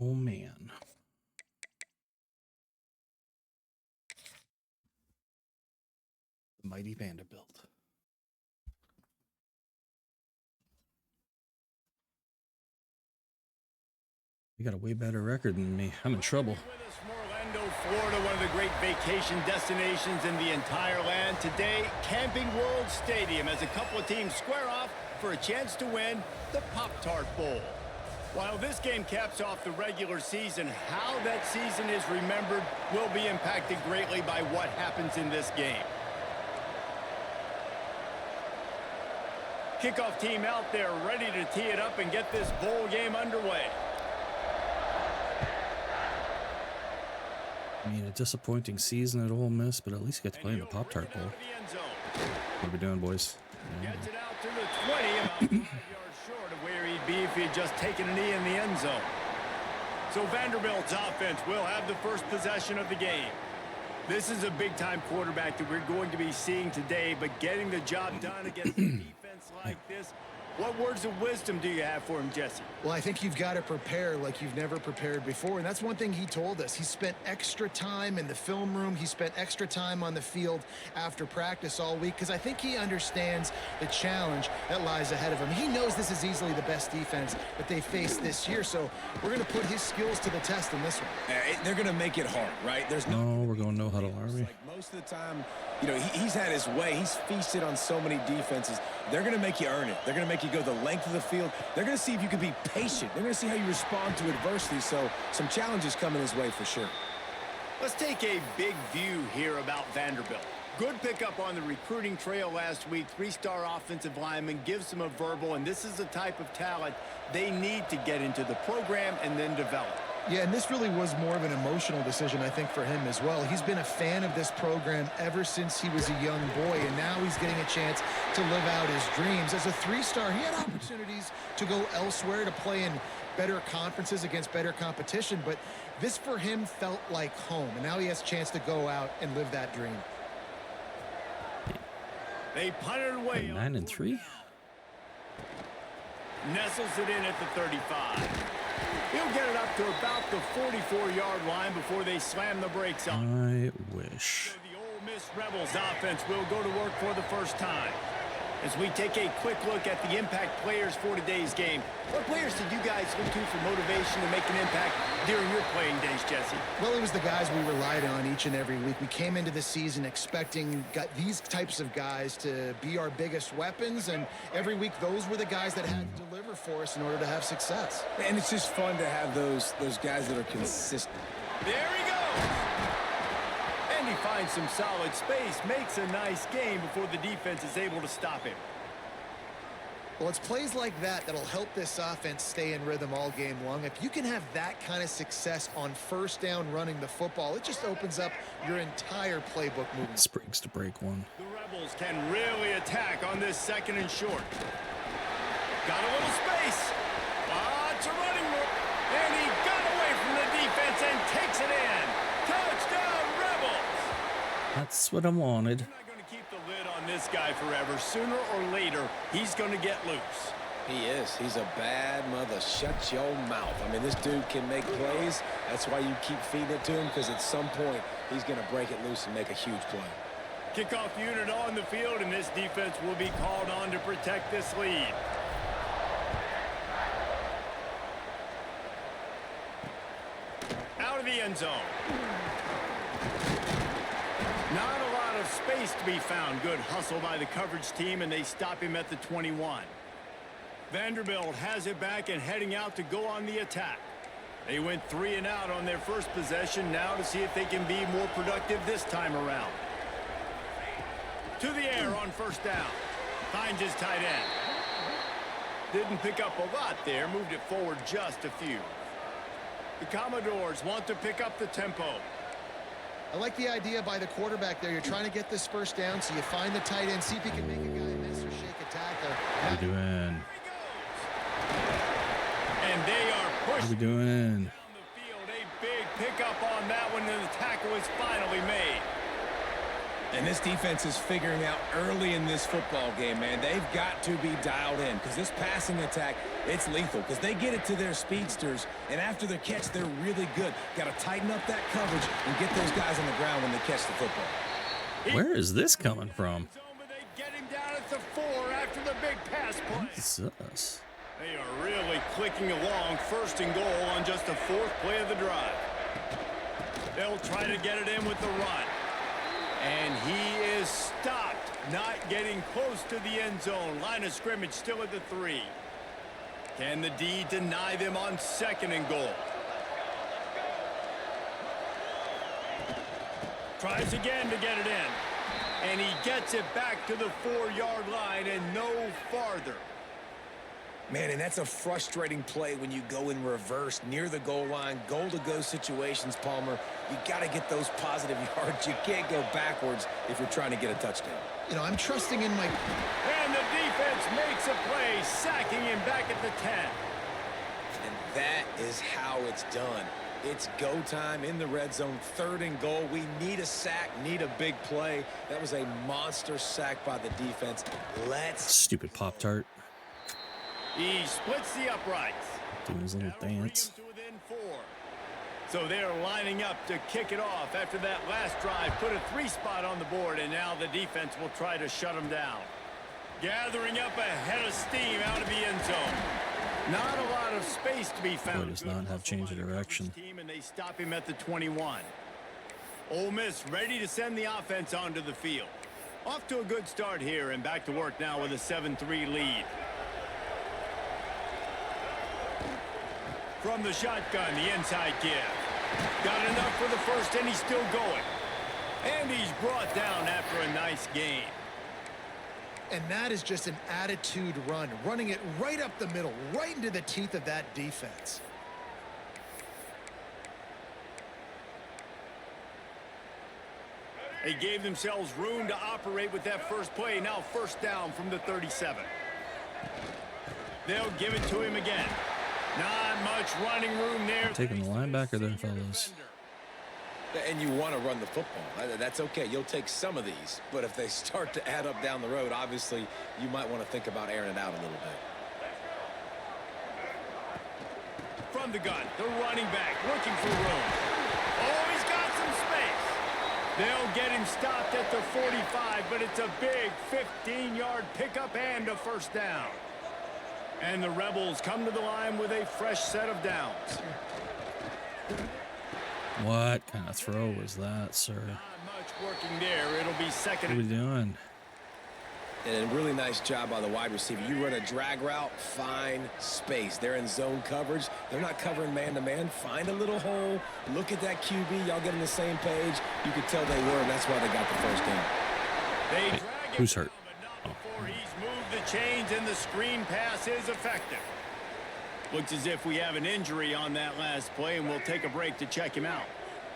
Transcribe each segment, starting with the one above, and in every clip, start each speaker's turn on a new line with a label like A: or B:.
A: Oh, man. The mighty Vanderbilt. You got a way better record than me. I'm in trouble.
B: Orlando, Florida, one of the great vacation destinations in the entire land. Today, Camping World Stadium as a couple of teams square off for a chance to win the Pop-Tart Bowl. While this game caps off the regular season, how that season is remembered will be impacted greatly by what happens in this game. Kickoff team out there ready to tee it up and get this bowl game underway.
A: I mean, a disappointing season at Ole Miss, but at least get to play in the Pop-Tart Bowl. What are we doing, boys?
B: Gets it out to the 20, about 5 yards short of where he'd be if he had just taken a knee in the end zone. So Vanderbilt's offense will have the first possession of the game. This is a big-time quarterback that we're going to be seeing today, but getting the job done against a defense like this, what words of wisdom do you have for him, Jesse?
C: Well, I think you've got to prepare like you've never prepared before, and that's one thing he told us. He spent extra time in the film room. He spent extra time on the field after practice all week because I think he understands the challenge that lies ahead of him. He knows this is easily the best defense that they faced this year, so we're going to put his skills to the test in this one.
D: They're going to make it hard, right? There's
A: no, we're going no huddle, are we?
D: Like most of the time, you know, he's had his way. He's feasted on so many defenses. They're going to make you earn it. They're going to make you go the length of the field. They're going to see if you can be patient. They're going to see how you respond to adversity. So some challenges coming his way for sure.
B: Let's take a big view here about Vanderbilt. Good pickup on the recruiting trail last week. 3-star offensive lineman gives them a verbal, and this is the type of talent they need to get into the program and then develop.
C: Yeah, and this really was more of an emotional decision, I think, for him as well. He's been a fan of this program ever since he was a young boy, and now he's getting a chance to live out his dreams. As a 3-star, he had opportunities to go elsewhere, to play in better conferences against better competition, but this for him felt like home, and now he has a chance to go out and live that dream.
B: They punted away.
A: 9-3.
B: Nestles it in at the 35. He'll get it up to about the 44-yard line before they slam the brakes on.
A: I wish.
B: So the Ole Miss Rebels offense will go to work for the first time. As we take a quick look at the impact players for today's game, what players did you guys look to for motivation to make an impact during your playing days, Jesse?
C: Well, it was the guys we relied on each and every week. We came into the season expecting these types of guys to be our biggest weapons, and every week those were the guys that had to deliver for us in order to have success.
D: And it's just fun to have those guys that are consistent.
B: There he goes! And he finds some solid space, makes a nice game before the defense is able to stop him.
C: Well, it's plays like that that'll help this offense stay in rhythm all game long. If you can have that kind of success on first down running the football, it just opens up your entire playbook movement.
A: Springs to break one.
B: The Rebels can really attack on this 2nd and short. Got a little space. Lots of running room. And he got away from the defense and takes it in. Touchdown, Rebels!
A: That's what I wanted.
B: We're not going to keep the lid on this guy forever. Sooner or later, he's going to get loose.
D: He is. He's a bad mother. Shut your mouth. I mean, this dude can make plays. That's why you keep feeding it to him, because at some point, he's going to break it loose and make a huge play.
B: Kickoff unit on the field, and this defense will be called on to protect this lead. Out of the end zone. Not a lot of space to be found. Good hustle by the coverage team, and they stop him at the 21. Vanderbilt has it back and heading out to go on the attack. They went 3 and out on their first possession, now to see if they can be more productive this time around. To the air on first down. Finds his tight end. Didn't pick up a lot there, moved it forward just a few. The Commodores want to pick up the tempo.
C: I like the idea by the quarterback there. You're trying to get this first down, so you find the tight end, see if you can make a guy miss or shake a tackle.
A: What are we doing?
B: And they are
A: What are
B: pushing
A: we doing?
B: down the field. A big pickup on that one, and the tackle is finally made.
D: And this defense is figuring out early in this football game, man. They've got to be dialed in because this passing attack, it's lethal because they get it to their speedsters, and after the catch, they're really good. Got to tighten up that coverage and get those guys on the ground when they catch the football.
A: Where is this coming from?
B: They get him down at the 4 after the big pass play.
A: What is this?
B: They are really clicking along, 1st and goal on just the 4th play of the drive. They'll try to get it in with the run. And he is stopped, not getting close to the end zone. Line of scrimmage still at the 3. Can the D deny them on 2nd and goal? Tries again to get it in. And he gets it back to the 4-yard line and no farther.
D: Man, and that's a frustrating play when you go in reverse near the goal line, goal-to-go situations, Palmer. You got to get those positive yards. You can't go backwards if you're trying to get a touchdown.
C: You know, I'm trusting in my...
B: And the defense makes a play, sacking him back at the 10.
D: And that is how it's done. It's go time in the red zone, 3rd and goal. We need a sack, need a big play. That was a monster sack by the defense.
A: Stupid Pop-Tart.
B: He splits the uprights.
A: Doing his little dance.
B: So they're lining up to kick it off after that last drive. Put a 3 spot on the board, and now the defense will try to shut them down. Gathering up a head of steam out of the end zone. Not a lot of space to be found.
A: Boy, does not have change of direction.
B: And they stop him at the 21. Ole Miss ready to send the offense onto the field. Off to a good start here and back to work now with a 7-3 lead. From the shotgun, the inside give. Got enough for the first, and he's still going. And he's brought down after a nice gain.
C: And that is just an attitude run, running it right up the middle, right into the teeth of that defense.
B: They gave themselves room to operate with that first play. Now 1st down from the 37. They'll give it to him again. Not much running room there.
A: Taking the linebacker there, fellas.
D: And you want to run the football. That's okay. You'll take some of these. But if they start to add up down the road, obviously, you might want to think about airing it out a little bit.
B: From the gun, the running back looking for room. Oh, he's got some space. They'll get him stopped at the 45, but it's a big 15-yard pickup and a 1st down. And the Rebels come to the line with a fresh set of downs.
A: What kind of throw was that, sir?
B: Not much working there. It'll be 2nd.
A: What are we doing?
D: And a really nice job by the wide receiver. You run a drag route, find space. They're in zone coverage. They're not covering man-to-man. Find a little hole. Look at that QB. Y'all get on the same page. You could tell they were, and that's why they got the 1st down.
B: They drag
A: Who's
B: it
A: hurt?
B: down, but not before he's moved the chains, and the screen pass is effective. Looks as if we have an injury on that last play, and we'll take a break to check him out.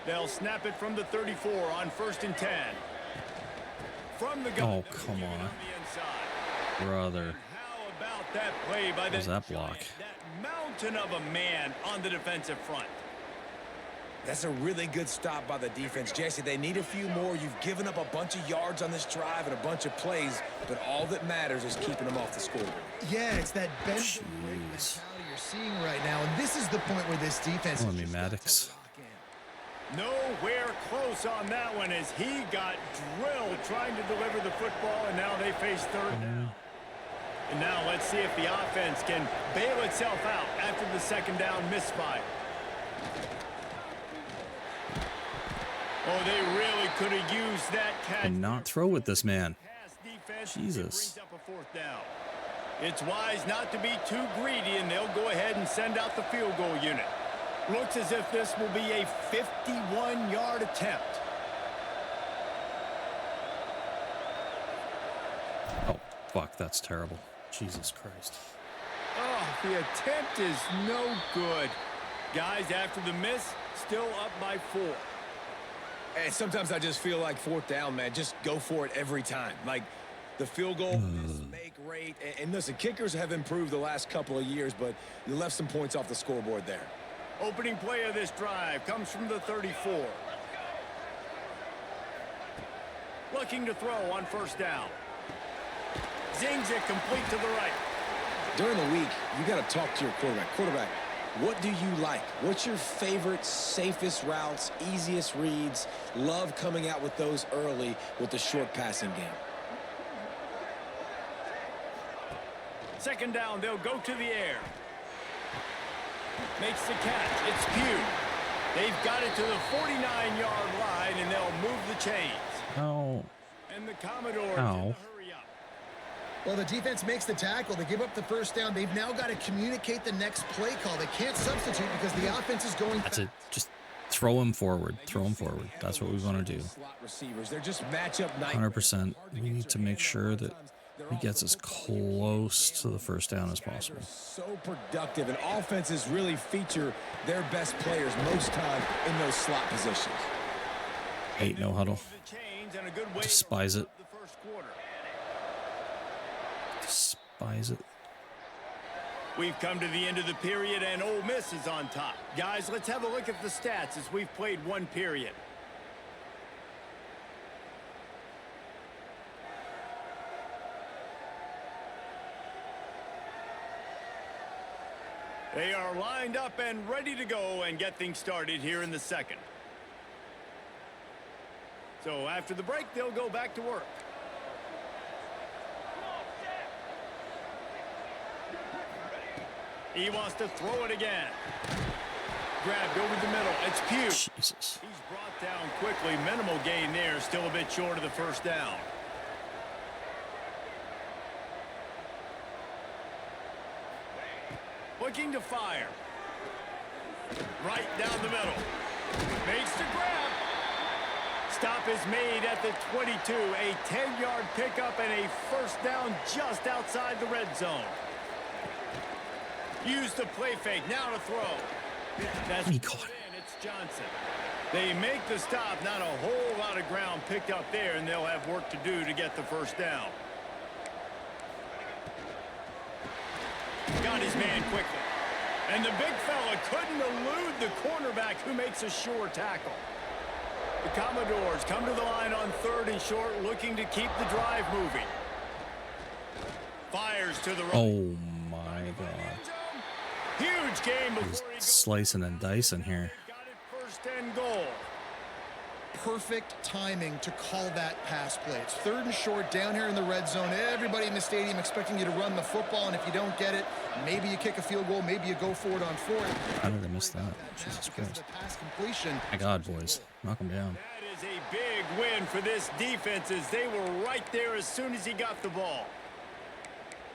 B: They'll snap it from the 34 on 1st and 10. From the gun,
A: Oh, come on. Brother.
B: How about that play by
A: What was that
B: giant,
A: block?
B: that mountain of a man on the defensive front?
D: That's a really good stop by the defense. Jesse, they need a few more. You've given up a bunch of yards on this drive and a bunch of plays, but all that matters is keeping them off the scoreboard.
C: Yeah, it's that bend
A: Jeez.
C: mentality you're seeing right now, and this is the point where this defense
A: Come on,
C: has
A: me,
C: just got
A: Maddox.
C: to lock in.
B: Nowhere close on that one as he got drilled trying to deliver the football, and now they face 3rd down. And now let's see if the offense can bail itself out after the 2nd down misfire. Oh, they really could have used that catch.
A: And not throw with this man.
B: Pass defense,
A: Jesus.
B: it brings up a 4th down. It's wise not to be too greedy, and they'll go ahead and send out the field goal unit. Looks as if this will be a 51-yard attempt.
A: Oh, fuck, that's terrible. Jesus Christ.
B: Oh, the attempt is no good. Guys, after the miss, still up by 4.
D: And sometimes I just feel like 4th down, man. Just go for it every time. Like the field goal, make rate. And listen, kickers have improved the last couple of years, but you left some points off the scoreboard there.
B: Opening play of this drive comes from the 34. Looking to throw on first down. Zings it complete to the right.
D: During the week, you got to talk to your quarterback. Quarterback, what do you like? What's your favorite, safest routes, easiest reads? Love coming out with those early with the short passing game.
B: Second down, they'll go to the air. Makes the catch. It's Pugh. They've got it to the 49-yard line, and they'll move the chains.
A: Oh.
B: And the Commodores
A: Ow.
B: in the hurry up.
C: Well, the defense makes the tackle. They give up the first down. They've now got to communicate the next play call. They can't substitute because the offense is going
A: That's
C: fast.
A: it. Just throw him forward. Throw him forward. That's what we want to do.
D: Slot receivers, they're just matchup
A: 100%. We need to make sure that he gets as close to the first down as possible.
D: So productive, and offenses really feature their best players most time in those slot positions.
A: Hate no huddle.
B: The chains and a good way
A: Despise
B: to
A: it.
B: the first quarter.
A: Despise it.
B: We've come to the end of the period, and Ole Miss is on top. Guys, let's have a look at the stats as we've played one period. They are lined up and ready to go and get things started here in the second. So after the break, they'll go back to work. He wants to throw it again. Grabbed over the middle. It's Pugh.
A: Jesus.
B: He's brought down quickly. Minimal gain there. Still a bit short of the first down. Looking to fire. Right down the middle. Makes the grab. Stop is made at the 22. A 10-yard pickup and a first down just outside the red zone. Use the play fake. Now to throw. That's
A: He caught it.
B: It's Johnson. They make the stop. Not a whole lot of ground picked up there, and they'll have work to do to get the first down. Got his man quickly. And the big fella couldn't elude the cornerback who makes a sure tackle. The Commodores come to the line on third and short, looking to keep the drive moving. Fires to the right.
A: Oh my God.
B: Huge game
A: He's
B: before he goes.
A: slicing and dicing here.
B: Got it first and goal.
C: Perfect timing to call that pass play. It's third and short down here in the red zone. Everybody in the stadium expecting you to run the football, and if you don't get it, maybe you kick a field goal, maybe you go for it on fourth.
A: How did I miss that? Jesus
C: Because
A: Christ.
C: of the pass completion.
A: My God, boys. Knock him down.
B: That is a big win for this defense as they were right there as soon as he got the ball.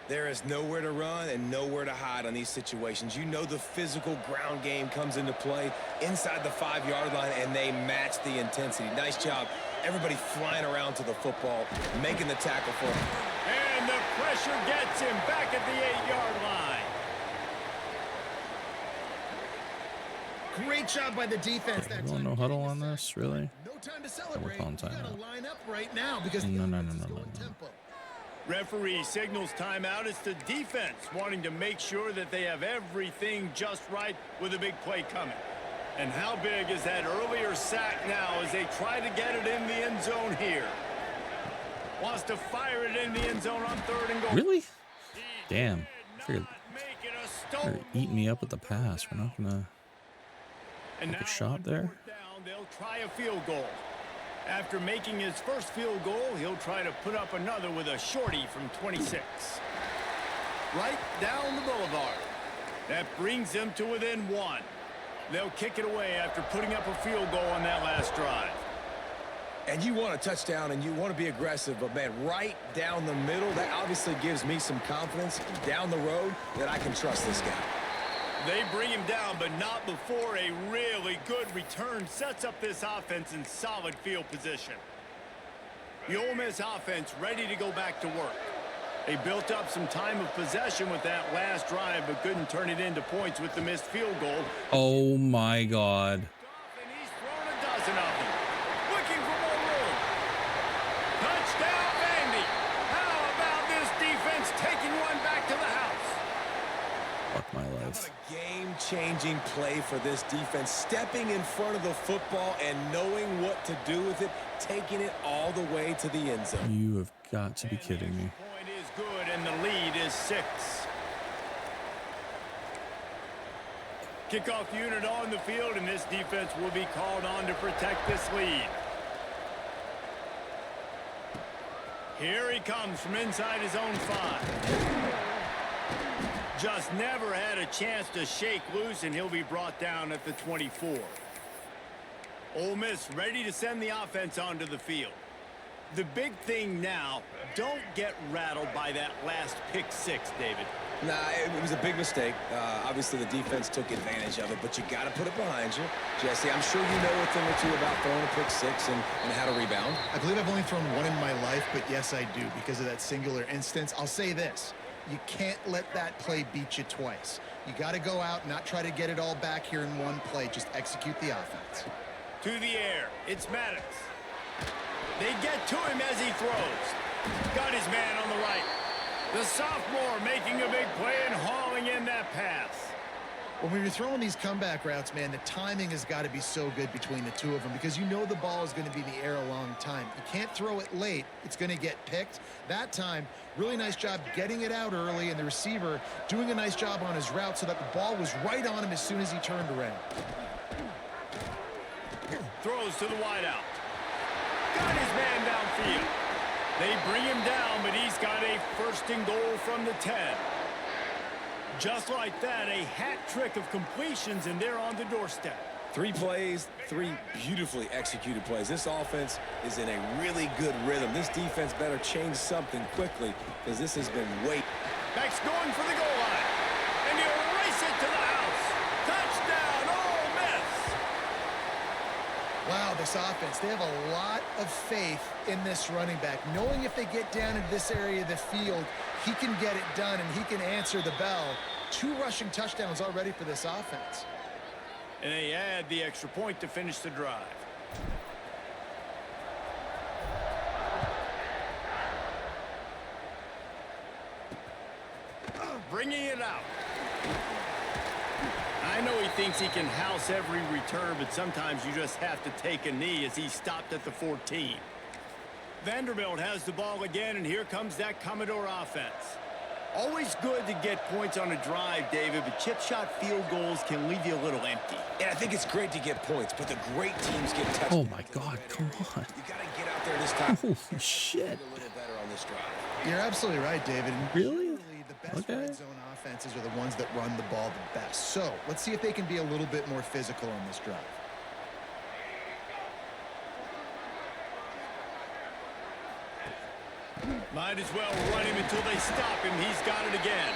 D: There is nowhere to run and nowhere to hide on these situations. You know the physical ground game comes into play inside the 5-yard line, and they match the intensity. Nice job. Everybody flying around to the football, making the tackle for him.
B: And the pressure gets him back at the 8-yard line.
C: Great job by the defense.
A: Okay,
C: that
A: we want
C: time.
A: no huddle on this, really?
C: No time to celebrate.
A: calling
C: You
A: timeout.
C: gotta line up right now because
A: No,
C: the
A: no,
C: offense
A: no,
C: is
A: no,
C: going
A: no, no.
C: tempo.
B: Referee signals timeout. It's the defense wanting to make sure that they have everything just right with a big play coming. And how big is that earlier sack now as they try to get it in the end zone here? Wants to fire it in the end zone on third and goal.
A: Really? Damn. I figured
B: Make it a
A: they're
B: stone.
A: eating me up with the pass. We're not gonna.
B: And
A: Take a
B: now
A: shot
B: on
A: there.
B: fourth down, they'll try a field goal. After making his first field goal, he'll try to put up another with a shorty from 26. Right down the boulevard. That brings them to within 1. They'll kick it away after putting up a field goal on that last drive.
D: And you want a touchdown and you want to be aggressive, but man, right down the middle, that obviously gives me some confidence down the road that I can trust this guy.
B: They bring him down, but not before a really good return sets up this offense in solid field position. The Ole Miss offense ready to go back to work. They built up some time of possession with that last drive, but couldn't turn it into points with the missed field goal.
A: Oh my God.
B: And he's thrown a dozen of them. Looking for more room. Touchdown, Vandy. How about this defense taking one back to the house?
A: fuck my life.
D: A game-changing play for this defense, stepping in front of the football and knowing what to do with it, taking it all the way to the end zone.
A: You have got to be kidding me.
B: Point is good, and the lead is 6. Kickoff unit on the field, and this defense will be called on to protect this lead. Here he comes from inside his own 5. Just never had a chance to shake loose, and he'll be brought down at the 24. Ole Miss ready to send the offense onto the field. The big thing now, don't get rattled by that last pick 6, David.
D: Nah, it was a big mistake. Obviously, the defense took advantage of it, but you got to put it behind you. Jesse, I'm sure you know a thing or two about throwing a pick 6 and how to rebound.
C: I believe I've only thrown one in my life, but yes, I do because of that singular instance. I'll say this. You can't let that play beat you twice. You got to go out and not try to get it all back here in one play. Just execute the offense.
B: To the air. It's Maddox. They get to him as he throws. Got his man on the right. The sophomore making a big play and hauling in that pass.
C: When you're throwing these comeback routes, man, the timing has got to be so good between the two of them because you know the ball is going to be in the air a long time. You can't throw it late. It's going to get picked. That time, really nice job getting it out early, and the receiver doing a nice job on his route so that the ball was right on him as soon as he turned around.
B: Throws to the wideout. Got his man downfield. They bring him down, but he's got a first and goal from the 10. Just like that, a hat trick of completions, and they're on the doorstep.
D: 3 plays, 3 beautifully executed plays. This offense is in a really good rhythm. This defense better change something quickly because this has been way.
B: Beck's going for the goal line, and he'll race it to the house. Touchdown, Ole Miss!
C: Wow, this offense, they have a lot of faith in this running back, knowing if they get down into this area of the field, he can get it done and he can answer the bell. 2 rushing touchdowns already for this offense.
B: And they add the extra point to finish the drive. Bringing it out. I know he thinks he can house every return, but sometimes you just have to take a knee as he stopped at the 14. Vanderbilt has the ball again, and here comes that Commodore offense. Always good to get points on a drive, David, but chip shot field goals can leave you a little empty.
D: And I think it's great to get points, but the great teams get touchdowns.
A: Oh my God, come on.
D: You got to get out there this time.
A: Holy shit.
D: A little better on this drive.
C: You're absolutely right, David. And
A: Really?
C: The best
A: Okay.
C: red zone offenses are the ones that run the ball the best. So let's see if they can be a little bit more physical on this drive.
B: Might as well run him until they stop him. He's got it again.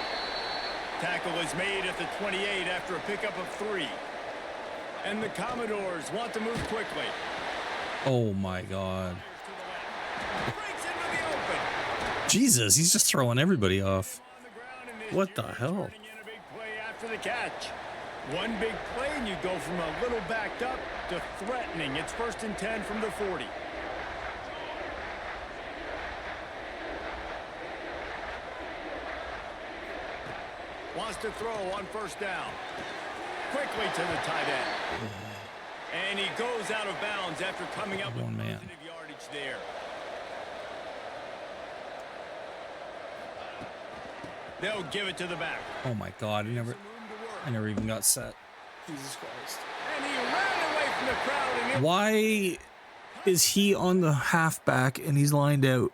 B: Tackle is made at the 28 after a pickup of 3. And the Commodores want to move quickly.
A: Oh my God.
B: Breaks into the open.
A: Jesus, he's just throwing everybody off.
B: On the ground, and this
A: What the
B: dude's
A: hell?
B: turning in a big play after the catch. One big play, and you go from a little backed up to threatening. It's 1st and 10 from the 40. Wants to throw on 1st down. Quickly to the tight end. And he goes out of bounds after coming up with
A: One man.
B: positive yardage there. They'll give it to the back.
A: Oh my God, I never
B: Some room to work.
A: even got set. Jesus Christ.
B: And he ran away from the crowd. And it
A: Why is he on the halfback and he's lined out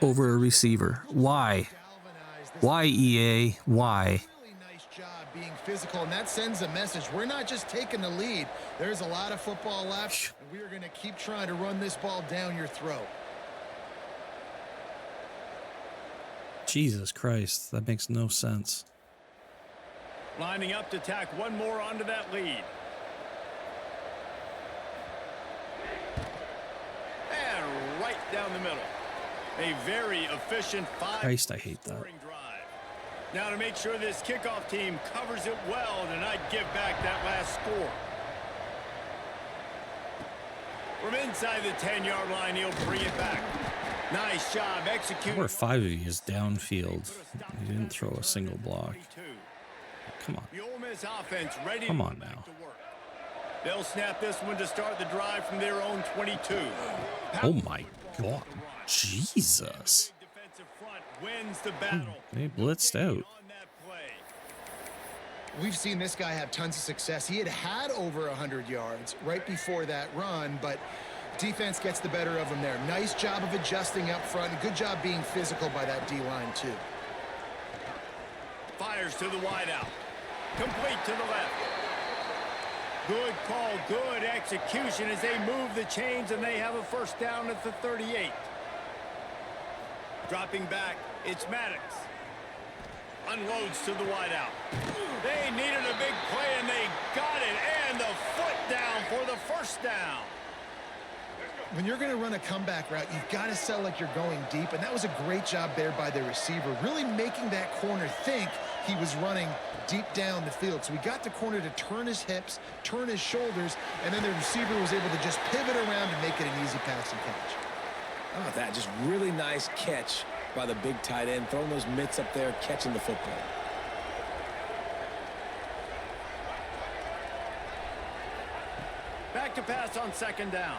A: over a receiver? Why?
C: Galvanize this.
A: Why, EA? Why?
C: Really nice job being physical, and that sends a message. We're not just taking the lead. There's a lot of football left, and we are going to keep trying to run this ball down your throat.
A: Jesus Christ, that makes no sense.
B: lining up to tack one more onto that lead. And right down the middle. A very efficient
A: Christ, I hate that.
B: drive. Now to make sure this kickoff team covers it well, then I'd give back that last score. From inside the 10-yard line, he'll bring it back. Nice job executing.
A: There were 5 of you downfield. You didn't throw a single block. Come on.
B: The Ole Miss offense ready
A: Come
B: to
A: on
B: go back
A: now.
B: to work. They'll snap this one to start the drive from their own 22.
A: Oh my God. Jesus.
B: Big defensive front wins the battle.
A: They blitzed out.
B: On that play.
C: We've seen this guy have tons of success. He had over 100 yards right before that run, but defense gets the better of him there. Nice job of adjusting up front. And good job being physical by that D-line, too.
B: Fires to the wideout. Complete to the left. Good call, good execution as they move the chains, and they have a first down at the 38. Dropping back, it's Maddox. Unloads to the wideout. They needed a big play, and they got it. And the foot down for the first down.
C: When you're going to run a comeback route, you've got to sell like you're going deep, and that was a great job there by the receiver, really making that corner think he was running deep down the field. So we got the corner to turn his hips, turn his shoulders, and then the receiver was able to just pivot around and make it an easy pass and catch.
D: How about that? Just really nice catch by the big tight end, throwing those mitts up there, catching the football.
B: Back to pass on second down.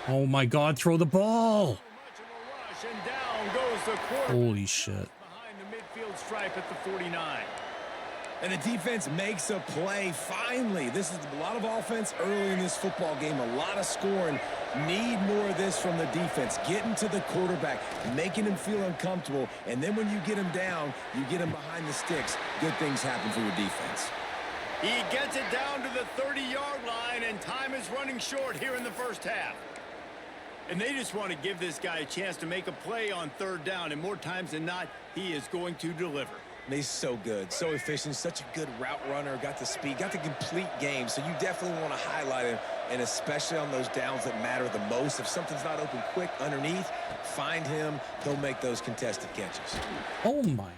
A: Oh my God, throw the ball.
B: Much of a rush, and down goes the quarterback.
A: Holy shit.
B: Behind the midfield stripe at the 49.
D: And the defense makes a play, finally. This is a lot of offense early in this football game, a lot of scoring. Need more of this from the defense. Getting to the quarterback, making him feel uncomfortable, and then when you get him down, you get him behind the sticks. Good things happen for your defense.
B: He gets it down to the 30-yard line, and time is running short here in the first half. And they just want to give this guy a chance to make a play on third down, and more times than not, he is going to deliver.
D: He's so good, so efficient, such a good route runner, got the speed, got the complete game, so you definitely want to highlight him, and especially on those downs that matter the most. If something's not open quick underneath, find him, he'll make those contested catches.
A: Oh my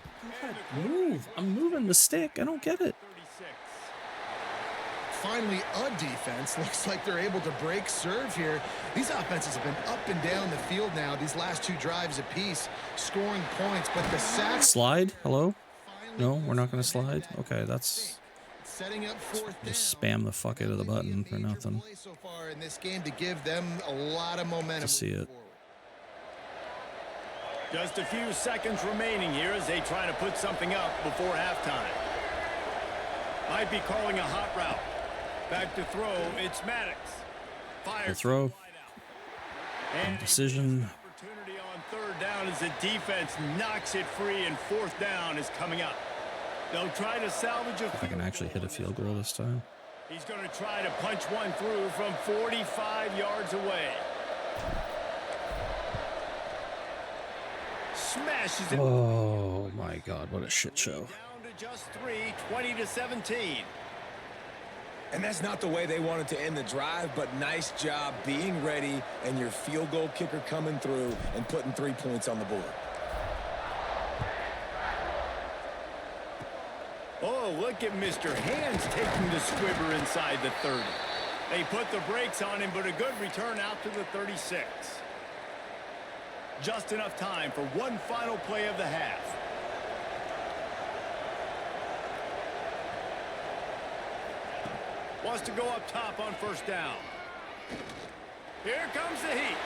A: God. Move. I'm moving the stick. I don't get it.
B: 36.
C: Finally, a defense. Looks like they're able to break serve here. These offenses have been up and down the field now, these last two drives apiece, scoring points, but the sack...
A: Slide? Hello? No, we're not going to slide? Okay, that's...
C: Setting up fourth down.
A: Just spam the fuck out of the button for nothing.
C: So far in this game to give them a lot of momentum.
A: To see it.
B: Just a few seconds remaining here as they try to put something up before halftime. Might be calling a hot route. Back to throw, it's Maddox. Fires
A: The throw.
B: and
A: Decision.
B: opportunity on third down as the defense knocks it free, and fourth down is coming up. They'll try to salvage a
A: If I can actually hit a field goal this time.
B: He's going to try to punch one through from 45 yards away. Smashes it.
A: Oh my God, what a shit show.
B: Down to just 3, 20-17.
D: And that's not the way they wanted to end the drive, but nice job being ready and your field goal kicker coming through and putting 3 points on the board.
B: Oh, look at Mr. Hands taking the squibber inside the 30. They put the brakes on him, but a good return out to the 36. Just enough time for one final play of the half. Wants to go up top on first down. Here comes the heat.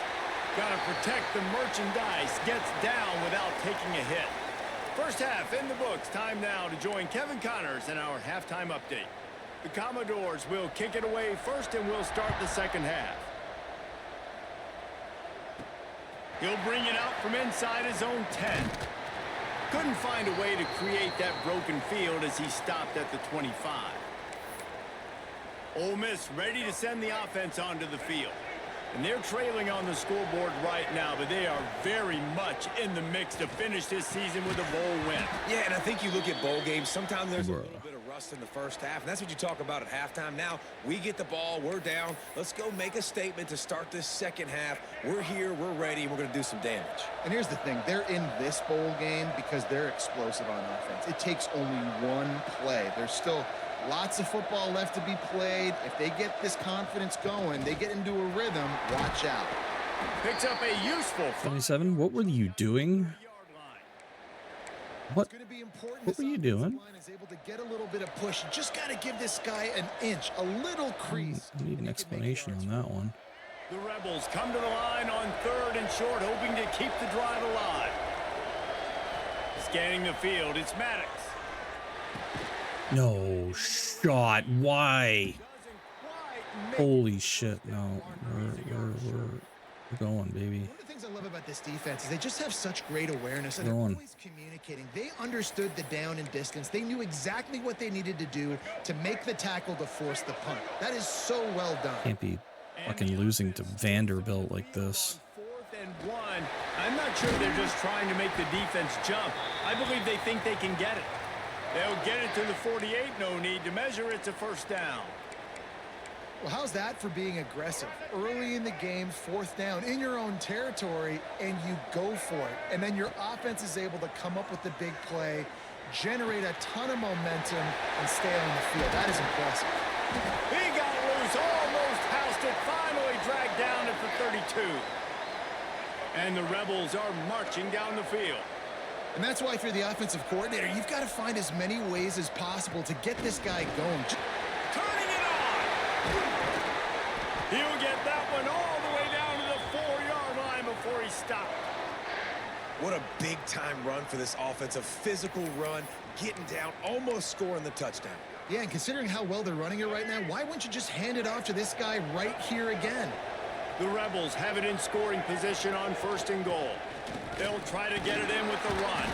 B: Got to protect the merchandise. Gets down without taking a hit. First half in the books. Time now to join Kevin Connors in our halftime update. The Commodores will kick it away first, and we'll start the second half. He'll bring it out from inside his own 10. Couldn't find a way to create that broken field as he stopped at the 25. Ole Miss ready to send the offense onto the field. And they're trailing on the scoreboard right now, but they are very much in the mix to finish this season with a bowl win.
D: Yeah, and I think you look at bowl games, sometimes there's a little bit of rust in the first half, and that's what you talk about at halftime. Now, we get the ball, we're down. Let's go make a statement to start this second half. We're here, we're ready, we're going to do some damage.
C: And here's the thing. They're in this bowl game because they're explosive on offense. It takes only one play. There's still lots of football left to be played. If they get this confidence going, they get into a rhythm, watch out.
B: Picks up a useful
A: 27, what were you doing? What?
C: It's going to be important.
A: What were you doing?
C: Line is able to get a little bit of push. You just got to give this guy an inch, a little crease.
A: I need an explanation on that one.
B: The Rebels come to the line on 3rd and short, hoping to keep the drive alive. Scanning the field, it's Maddox.
A: No shot. Why? Holy shit. No. We're going, baby.
C: One of the things I love about this defense is they just have such great awareness and they're
A: Going.
C: always communicating. They understood the down and distance. They knew exactly what they needed to do to make the tackle to force the punt. That is so well done.
A: Can't be fucking losing to Vanderbilt like this.
B: 4th and 1. I'm not sure they're just trying to make the defense jump. I believe they think they can get it. They'll get it to the 48, no need to measure. It's a first down.
C: Well, how's that for being aggressive? Early in the game, 4th down in your own territory, and you go for it. And then your offense is able to come up with the big play, generate a ton of momentum, and stay on the field. That is impressive.
B: He got loose, almost housed it, finally dragged down at the 32. And the Rebels are marching down the field.
C: And that's why if you're the offensive coordinator, you've got to find as many ways as possible to get this guy going.
B: Turning it on! He'll get that one all the way down to the 4-yard line before he stopped.
D: What a big-time run for this offense. A physical run, getting down, almost scoring the touchdown.
C: Yeah, and considering how well they're running it right now, why wouldn't you just hand it off to this guy right here again?
B: The Rebels have it in scoring position on 1st and goal. They'll try to get it in with the run.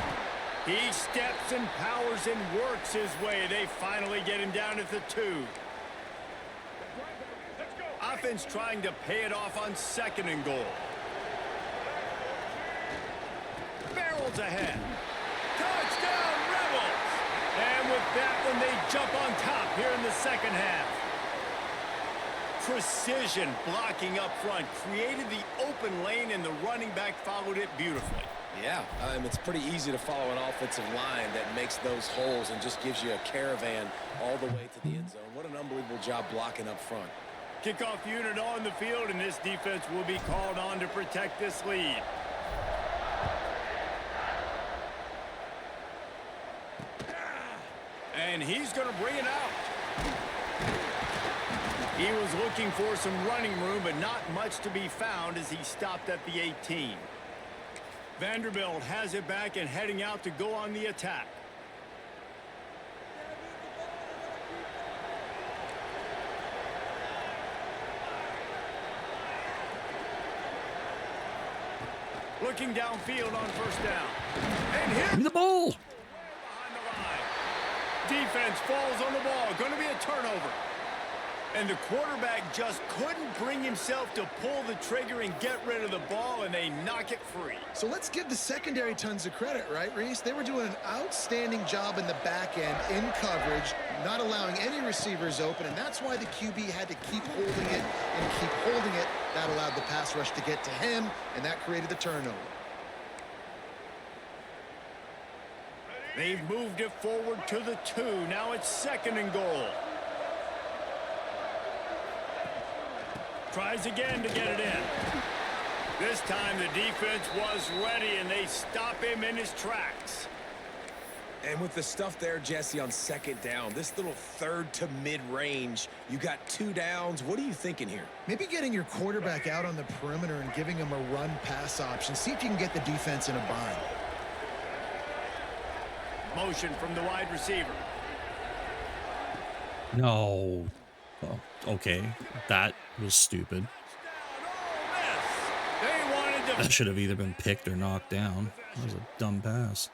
B: He steps and powers and works his way. They finally get him down at the 2. Offense trying to pay it off on 2nd and goal. Barrels ahead. Touchdown, Rebels! And with that one, they jump on top here in the 2nd half. Precision blocking up front created the open lane, and the running back followed it beautifully.
D: Yeah, it's pretty easy to follow an offensive line that makes those holes and just gives you a caravan all the way to the end zone. What an unbelievable job blocking up front.
B: Kickoff unit on the field, and this defense will be called on to protect this lead. And he's going to bring it out. He was looking for some running room, but not much to be found as he stopped at the 18. Vanderbilt has it back and heading out to go on the attack. Looking downfield on 1st down. And here
A: Give me the ball.
B: behind the line. Defense falls on the ball. Going to be a turnover. And the quarterback just couldn't bring himself to pull the trigger and get rid of the ball, and they knock it free.
C: So let's give the secondary tons of credit, right, Reese? They were doing an outstanding job in the back end, in coverage, not allowing any receivers open, and that's why the QB had to keep holding it and keep holding it. That allowed the pass rush to get to him, and that created the turnover.
B: They've moved it forward to the 2. Now it's 2nd and goal. Tries again to get it in. This time the defense was ready, and they stop him in his tracks.
D: And with the stuff there, Jesse, on 2nd down, this little 3rd to mid-range, you got 2 downs. What are you thinking here?
C: Maybe getting your quarterback out on the perimeter and giving him a run-pass option. See if you can get the defense in a bind.
B: Motion from the wide receiver.
A: No. Oh, okay. That was stupid.
B: They wanted to...
A: That should have either been picked or knocked down. That was a dumb pass.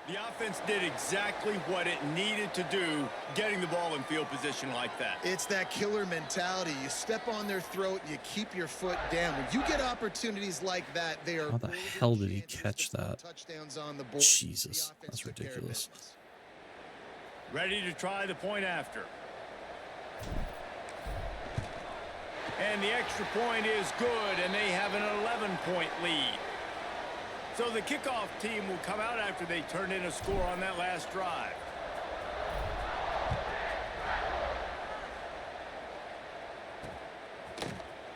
B: The offense did exactly what it needed to do, getting the ball in field position like that.
C: It's that killer mentality. You step on their throat, you keep your foot down. When you get opportunities like that, they are...
A: How the hell did he catch that?
C: Touchdowns on the board.
A: Jesus,
C: The offense
A: that's
C: took care of
A: ridiculous.
C: business.
B: Ready to try the point after. And the extra point is good, and they have an 11-point lead. So the kickoff team will come out after they turn in a score on that last drive.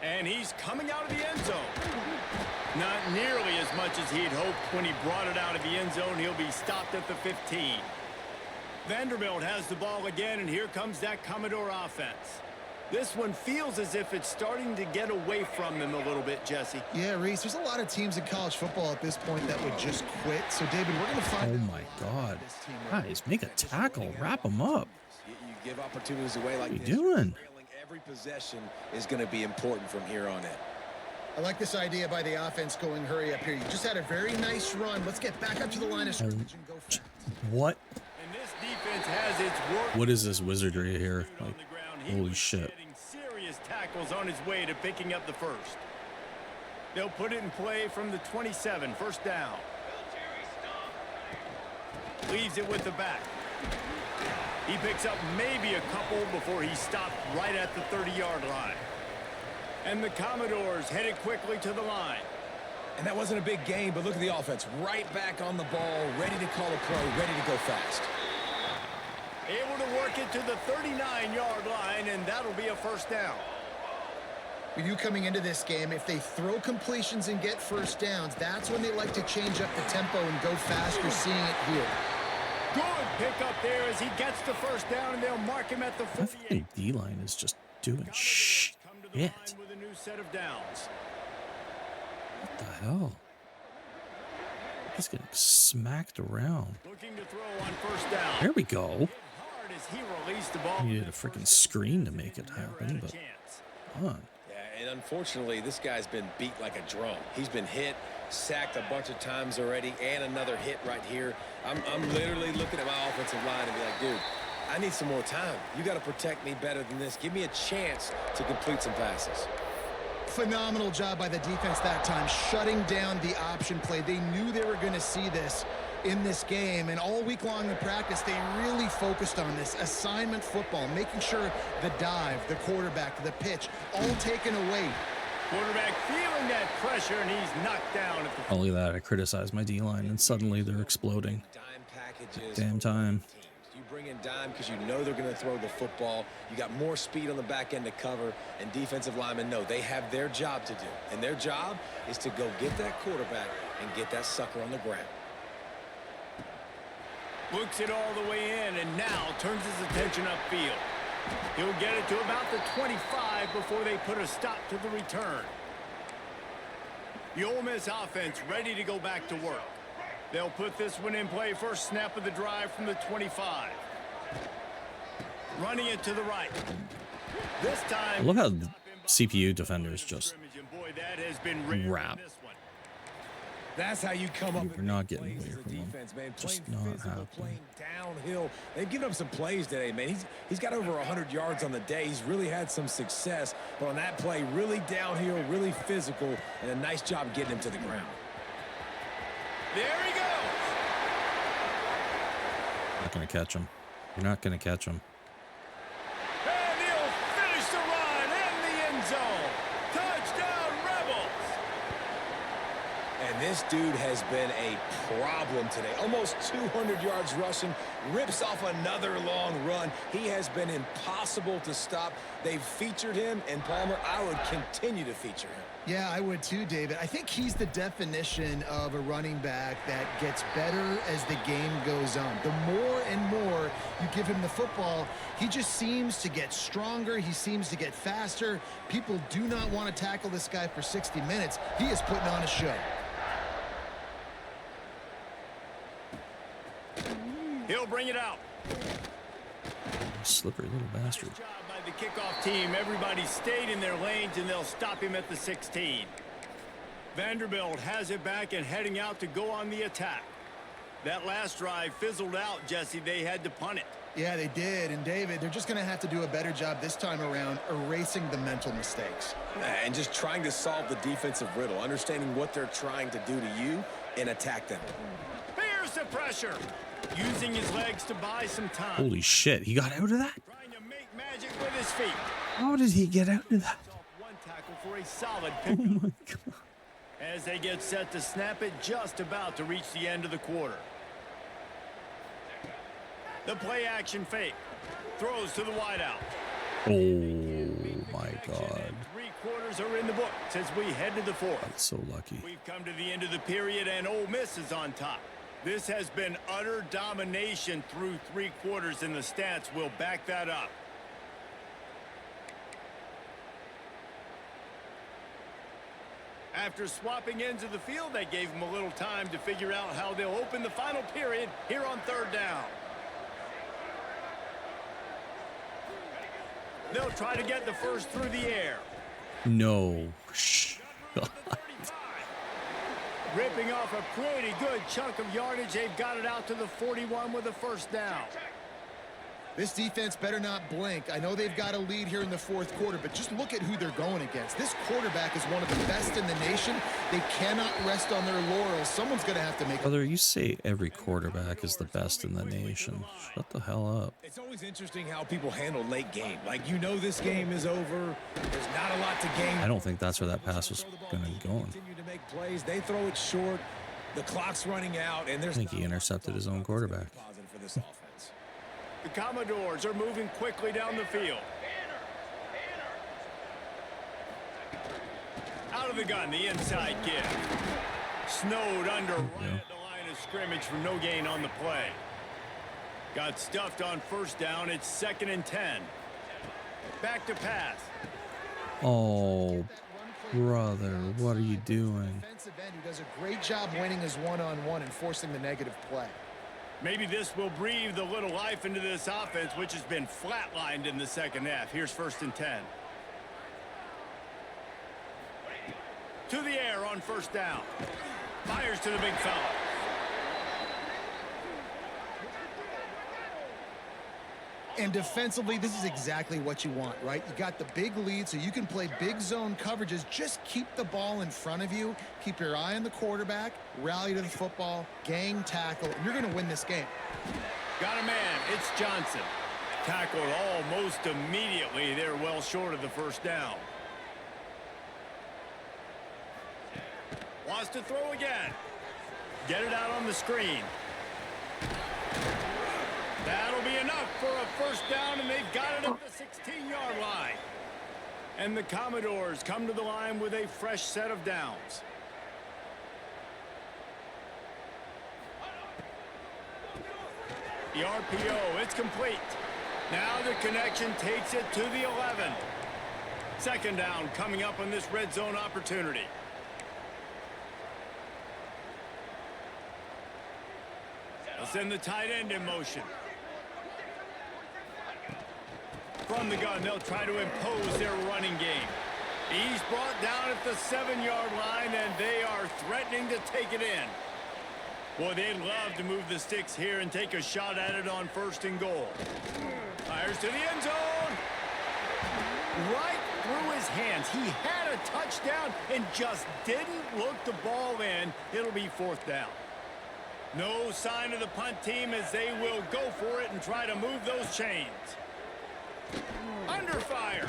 B: And he's coming out of the end zone. Not nearly as much as he'd hoped when he brought it out of the end zone. He'll be stopped at the 15. Vanderbilt has the ball again, and here comes that Commodore offense. This one feels as if it's starting to get away from them a little bit, Jesse.
C: Yeah, Reese, there's a lot of teams in college football at this point that would just quit. So, David, we're going to find
A: Oh, my God. Guys, make a tackle. Wrap them up.
D: You give opportunities away like
A: What are
D: this.
A: you doing?
D: Every possession is going to be important from here on in.
C: I like this idea by the offense going hurry up here. You just had a very nice run. Let's get back up to the line of scrimmage and go fast.
A: What?
B: And this defense has its work.
A: What is this wizardry here?
B: On
A: Like,
B: the ground. He
A: holy
B: was
A: shit.
B: getting serious tackles on his way to picking up the first. They'll put it in play from the 27, first down. Leaves it with the back. He picks up maybe a couple before he stopped right at the 30-yard line. And the Commodores headed quickly to the line.
D: And that wasn't a big game, but look at the offense. Right back on the ball, ready to call a play, ready to go fast.
B: Able to work it to the 39-yard line, and that'll be a first down.
C: We knew coming into this game, if they throw completions and get first downs, that's when they like to change up the tempo and go fast. You're seeing it here.
B: Good pick up there as he gets the first down, and they'll mark him at the
A: My
B: 48.
A: fucking D-line is just doing shit.
B: Come to the line with a new set of downs.
A: What the hell? He's getting smacked around.
B: Looking to throw on first down.
A: There we go.
B: Hard as he released the ball.
A: You needed a freaking screen to make it happen, but come on.
D: Yeah, and unfortunately, this guy's been beat like a drum. He's been hit, sacked a bunch of times already, and another hit right here. I'm literally looking at my offensive line and be like, dude, I need some more time. You got to protect me better than this. Give me a chance to complete some passes.
C: Phenomenal job by the defense that time, shutting down the option play. They knew they were going to see this in this game, and all week long in practice, they really focused on this assignment football, making sure the dive, the quarterback, the pitch, all taken away.
B: Quarterback feeling that pressure, and he's knocked down at the
A: Only that I criticize my D-line, and suddenly they're exploding.
D: Dime packages.
A: Damn time.
D: You bring in dime because you know they're going to throw the football. You got more speed on the back end to cover, and defensive linemen know they have their job to do. And their job is to go get that quarterback and get that sucker on the ground.
B: looks it all the way in, and now turns his attention upfield. He'll get it to about the 25 before they put a stop to the return. The Ole Miss offense ready to go back to work. They'll put this one in play first snap of the drive from the 25. Running it to the right. This time,
A: I love how CPU defenders just
B: boy, that has been
A: wrap.
D: That's how you come up
A: We're
D: with
A: not getting
D: plays
A: away
D: as a
A: from them.
D: defense, man.
A: Just
D: Playing
A: not
D: physical,
A: happening.
D: playing downhill. They've given up some plays today, man. He's got over 100 yards on the day. He's really had some success. But on that play, really downhill, really physical, and a nice job getting him to the ground.
B: There he goes.
A: Not gonna catch him. You're not gonna catch him.
B: And he'll finish the run in the end zone. Touchdown, Rebels.
D: And this dude has been a problem today. Almost 200 yards rushing, rips off another long run. He has been impossible to stop. They've featured him, and Palmer, I would continue to feature him.
C: Yeah, I would too, David. I think he's the definition of a running back that gets better as the game goes on. The more and more you give him the football, he just seems to get stronger. He seems to get faster. People do not want to tackle this guy for 60 minutes. He is putting on a show.
B: He'll bring it out.
A: Slippery little bastard.
B: Job by the kickoff team. Everybody stayed in their lanes, and they'll stop him at the 16. Vanderbilt has it back and heading out to go on the attack. That last drive fizzled out, Jesse. They had to punt it.
C: Yeah, they did. And, David, they're just going to have to do a better job this time around erasing the mental mistakes.
D: And just trying to solve the defensive riddle, understanding what they're trying to do to you and attack them.
B: Here's the pressure. Using his legs to buy some time.
A: Holy shit, he got out of that?
B: Trying to make magic with his feet.
A: How did he get out of that?
B: One tackle for a solid
A: Oh
B: pickup.
A: my god.
B: As they get set to snap it, just about to reach the end of the quarter. The play action fake. Throws to the wideout.
A: Oh my God.
B: 3 quarters are in the books as we head to the 4th.
A: That's so lucky.
B: We've come to the end of the period, and Ole Miss is on top. This has been utter domination through 3 quarters, and the stats will back that up. After swapping ends of the field, they gave them a little time to figure out how they'll open the final period here on 3rd down. They'll try to get the first through the air.
A: No. Shh.
B: Ripping off a pretty good chunk of yardage. They've got it out to the 41 with a 1st down.
C: This defense better not blink. I know they've got a lead here in the 4th quarter, but just look at who they're going against. This quarterback is one of the best in the nation. They cannot rest on their laurels. Someone's going to have to make...
A: Brother, you say every quarterback is the best in the nation. Shut the hell up.
D: It's always interesting how people handle late game. Like, you know this game is over. There's not a lot to gain.
A: I don't think that's where that pass was going to be going.
D: Continue to make plays. They throw it short. The clock's running out, and there's...
A: I think he intercepted his own quarterback.
D: ...for this offense.
B: The Commodores are moving quickly down the field. Out of the gun, the inside give. Snowed under right at the line of scrimmage for no gain on the play. Got stuffed on 1st down. It's 2nd and 10. Back to pass.
A: Oh, brother, what are you doing?
C: Defensive end who does a great job winning his one-on-one and forcing the negative play.
B: Maybe this will breathe a little life into this offense, which has been flatlined in the 2nd half. Here's 1st and 10. To the air on 1st down. Fires to the big fella.
C: And defensively, this is exactly what you want, right? You got the big lead, so you can play big zone coverages. Just keep the ball in front of you. Keep your eye on the quarterback. Rally to the football. Gang tackle. And you're going to win this game.
B: Got a man. It's Johnson. Tackled almost immediately. They're well short of the 1st down. Wants to throw again. Get it out on the screen. That'll be enough for a 1st down, and they've got it at the 16-yard line. And the Commodores come to the line with a fresh set of downs. The RPO, it's complete. Now the connection takes it to the 11. 2nd down coming up on this red zone opportunity. They'll send the tight end in motion. From the gun, they'll try to impose their running game. He's brought down at the 7-yard line, and they are threatening to take it in. Boy, they'd love to move the sticks here and take a shot at it on 1st and goal. Fires to the end zone. Right through his hands. He had a touchdown and just didn't look the ball in. It'll be 4th down. No sign of the punt team as they will go for it and try to move those chains. Under fire.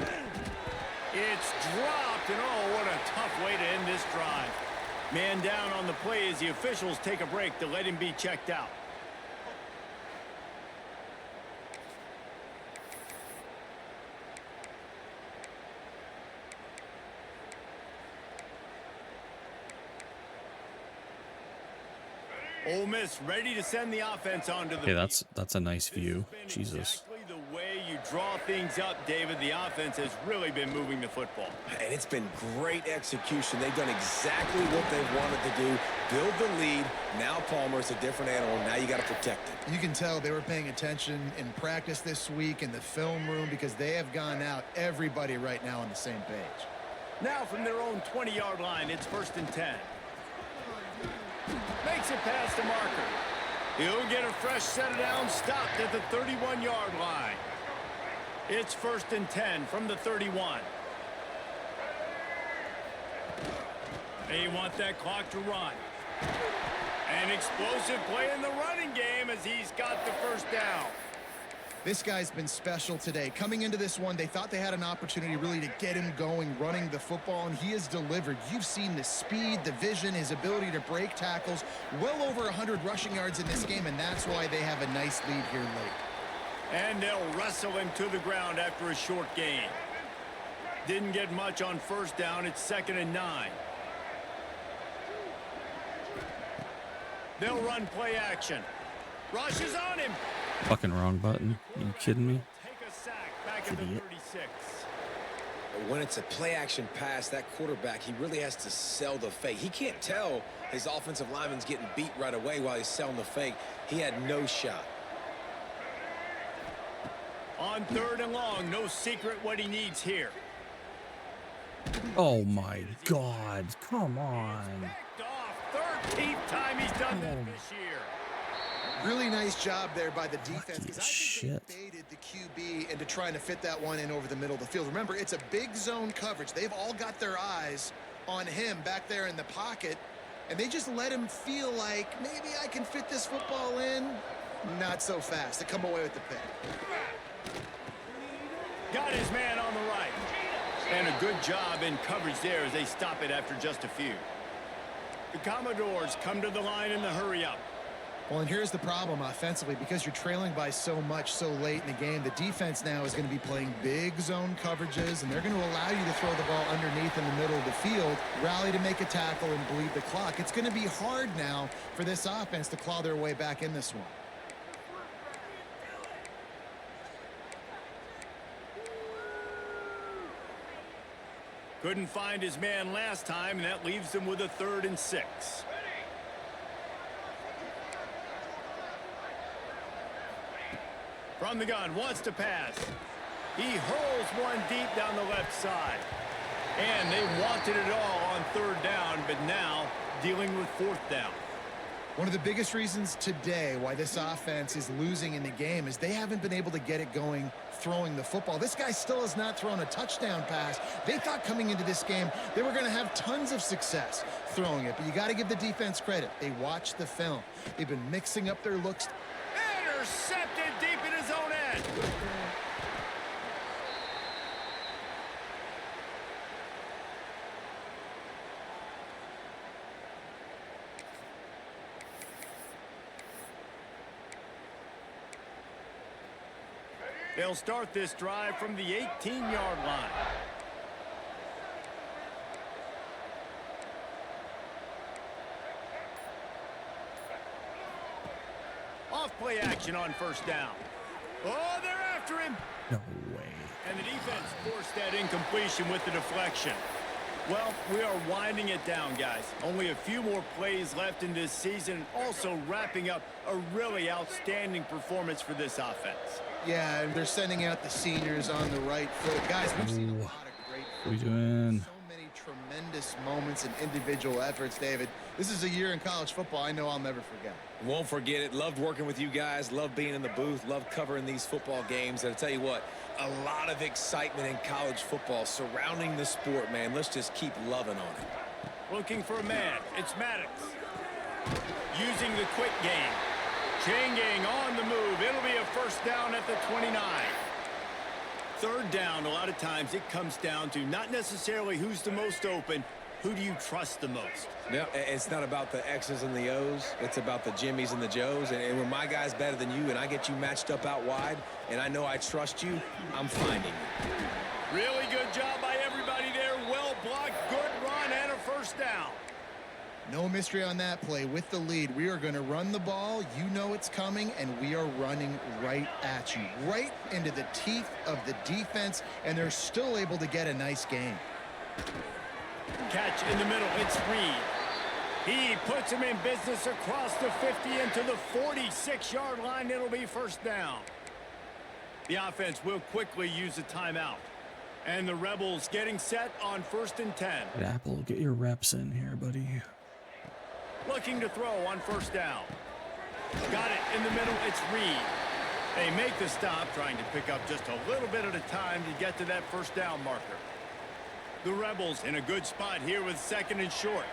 B: It's dropped, and oh, what a tough way to end this drive. Man down on the play as the officials take a break to let him be checked out. Ole Miss ready to send the offense onto the
A: Hey, that's a nice view. Jesus.
B: Exactly the way you draw things up, David. The offense has really been moving the football.
D: And it's been great execution. They've done exactly what they've wanted to do. Build the lead. Now Palmer's a different animal. Now you got to protect it.
C: You can tell they were paying attention in practice this week in the film room because they have gone out, everybody right now on the same page.
B: Now from their own 20-yard line, it's 1st and 10. Makes it past the marker. He'll get a fresh set of downs stopped at the 31-yard line. It's 1st and 10 from the 31. They want that clock to run. An explosive play in the running game as he's got the 1st down.
C: This guy's been special today. Coming into this one, they thought they had an opportunity really to get him going, running the football, and he has delivered. You've seen the speed, the vision, his ability to break tackles. Well over 100 rushing yards in this game, and that's why they have a nice lead here late.
B: And they'll wrestle him to the ground after a short gain. Didn't get much on first down. It's 2nd and 9. They'll run play action. Rush is on him.
A: Fucking wrong button. You kidding me?
B: Take a sack back at the 36.
D: When it's a play-action pass, that quarterback, he really has to sell the fake. He can't tell his offensive lineman's getting beat right away while he's selling the fake. He had no shot.
B: On 3rd and long, no secret what he needs here.
A: Oh my God. Come on.
B: Picked off. 13th time he's done that this year.
C: Really nice job there by the defense, because I think
A: Shit.
C: they baited the QB into trying to fit that one in over the middle of the field. Remember, it's a big zone coverage. They've all got their eyes on him back there in the pocket, and they just let him feel like, maybe I can fit this football in. Not so fast. They come away with the pick.
B: Got his man on the right. And a good job in coverage there as they stop it after just a few. The Commodores come to the line in the hurry-up.
C: Well, and here's the problem offensively. Because you're trailing by so much so late in the game, the defense now is going to be playing big zone coverages, and they're going to allow you to throw the ball underneath in the middle of the field, rally to make a tackle, and bleed the clock. It's going to be hard now for this offense to claw their way back in this one.
B: Couldn't find his man last time, and that leaves them with a 3rd and 6. From the gun, wants to pass. He hurls one deep down the left side. And they wanted it all on 3rd down, but now dealing with 4th down.
C: One of the biggest reasons today why this offense is losing in the game is they haven't been able to get it going throwing the football. This guy still has not thrown a touchdown pass. They thought coming into this game they were going to have tons of success throwing it, but you got to give the defense credit. They watched the film. They've been mixing up their looks.
B: Intercepted deep in his own end. They'll start this drive from the 18-yard line. Off play action on 1st down. Oh, they're after him.
A: No way.
B: And the defense forced that incompletion with the deflection. Well, we are winding it down, guys. Only a few more plays left in this season. Also wrapping up a really outstanding performance for this offense.
C: Yeah, and they're sending out the seniors on the right foot. Guys, we've seen a lot of great
A: What are we
C: football.
A: doing?
C: So many tremendous moments and individual efforts, David. This is a year in college football I know I'll never forget.
D: Won't forget it. Loved working with you guys. Loved being in the booth. Loved covering these football games. And I'll tell you what, a lot of excitement in college football surrounding the sport, man. Let's just keep loving on it.
B: Looking for a man. It's Maddox. Using the quick game. Chain gang on the move. It'll be a 1st down at the 29. 3rd down, a lot of times it comes down to not necessarily who's the most open, who do you trust the most?
D: Yeah, it's not about the X's and the O's. It's about the Jimmies and the Joes. And when my guy's better than you and I get you matched up out wide and I know I trust you, I'm finding you.
B: Really good job by everybody there. Well blocked, good run, and a 1st down.
C: No mystery on that play. With the lead, we are going to run the ball. You know it's coming, and we are running right at you, right into the teeth of the defense, and they're still able to get a nice game.
B: Catch in the middle. It's Reed. He puts him in business across the 50 into the 46-yard line. It'll be 1st down. The offense will quickly use a timeout. And the Rebels getting set on 1st and 10.
A: Apple, get your reps in here, buddy.
B: Looking to throw on 1st down. Got it in the middle. It's Reed. They make the stop, trying to pick up just a little bit at a time to get to that 1st down marker. The Rebels in a good spot here with 2nd and short.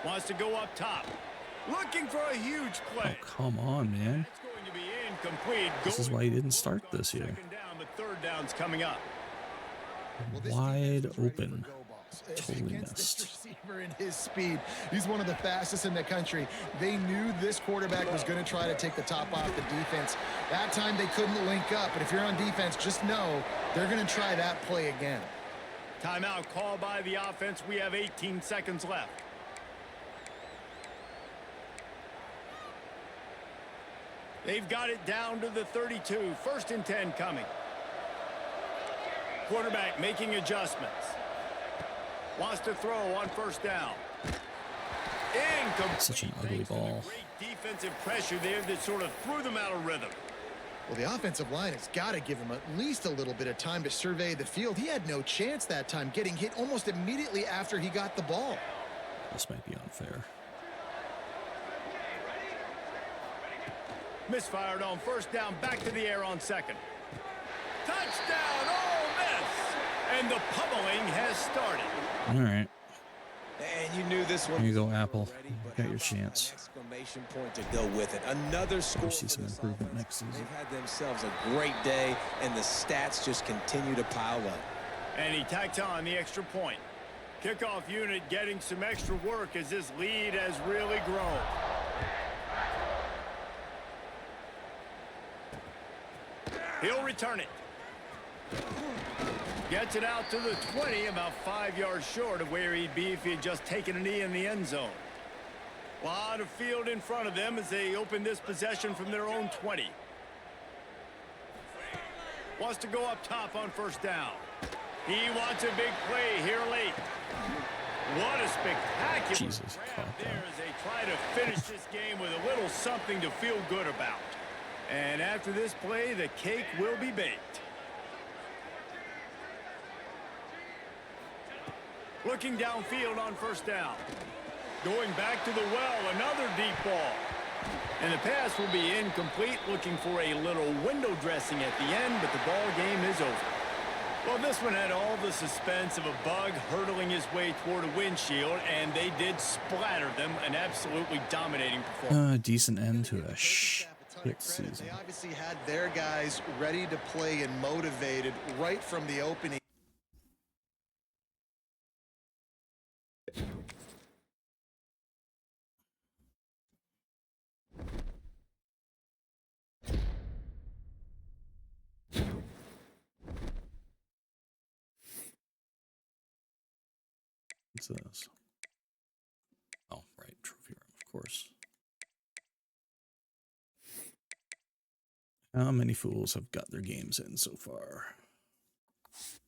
B: Wants to go up top. Looking for a huge play.
A: Oh, come on, man.
B: It's going to be incomplete.
A: This is why he didn't start this year.
B: 2nd down, but 3rd down's coming up.
C: Well, this
A: Wide
C: defense was ready
A: open.
C: for go ball.
A: Totally
C: against this
A: missed.
C: receiver and his speed. He's one of the fastest in the country. They knew this quarterback was going to try to take the top off the defense. That time they couldn't link up, but if you're on defense, just know they're going to try that play again.
B: Timeout called by the offense. We have 18 seconds left. They've got it down to the 32. 1st and 10 coming. Quarterback making adjustments. Wants to throw on 1st down. Incomplete.
A: Such an ugly ball.
B: Great defensive pressure there that sort of threw them out of rhythm.
C: Well, the offensive line has got to give him at least a little bit of time to survey the field. He had no chance that time, getting hit almost immediately after he got the ball.
A: This might be unfair.
B: Misfired on 1st down, back to the air on 2nd. Touchdown, Ole Miss! And the pummeling has started.
A: All right.
D: And you knew this one.
A: Here you go, Apple.
D: But
A: Got
D: how
A: your
D: about
A: chance.
D: an exclamation point to go with it. Another score.
A: See some
D: for this
A: improvement
D: offense.
A: next season.
D: They've had themselves a great day, and the stats just continue to pile up.
B: And he tacks on the extra point. Kickoff unit getting some extra work as this lead has really grown. He'll return it. Gets it out to the 20, about 5 yards short of where he'd be if he had just taken a knee in the end zone. A lot of field in front of them as they open this possession from their own 20. Wants to go up top on 1st down. He wants a big play here late. What a spectacular
A: Jesus,
B: grab
A: caught
B: there
A: that.
B: as they try to finish this game with a little something to feel good about. And after this play, the cake will be baked. Looking downfield on 1st down. Going back to the well, another deep ball. And the pass will be incomplete, looking for a little window dressing at the end, but the ball game is over. Well, this one had all the suspense of a bug hurtling his way toward a windshield, and they did splatter them, an absolutely dominating performance.
A: Decent end to a shit season.
C: They obviously had their guys ready to play and motivated right from the opening.
A: What's this? Oh, right. Trophy room, of course. How many fools have got their games in so far?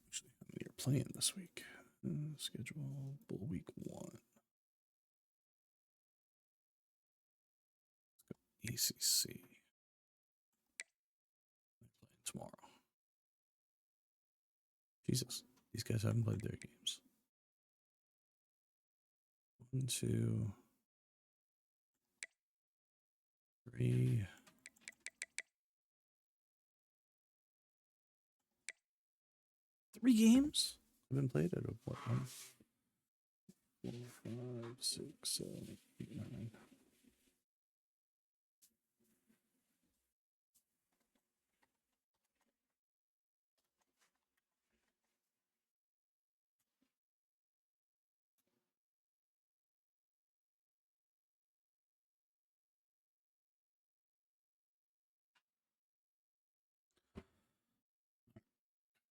A: Actually, how many are playing this week? Schedule Bull Week 1. Let's go ACC. They're playing tomorrow. Jesus, these guys haven't played their games. 1, 2, 3. Three games have been played out of what? 1, 4, 5, 6, 7, 8, 9.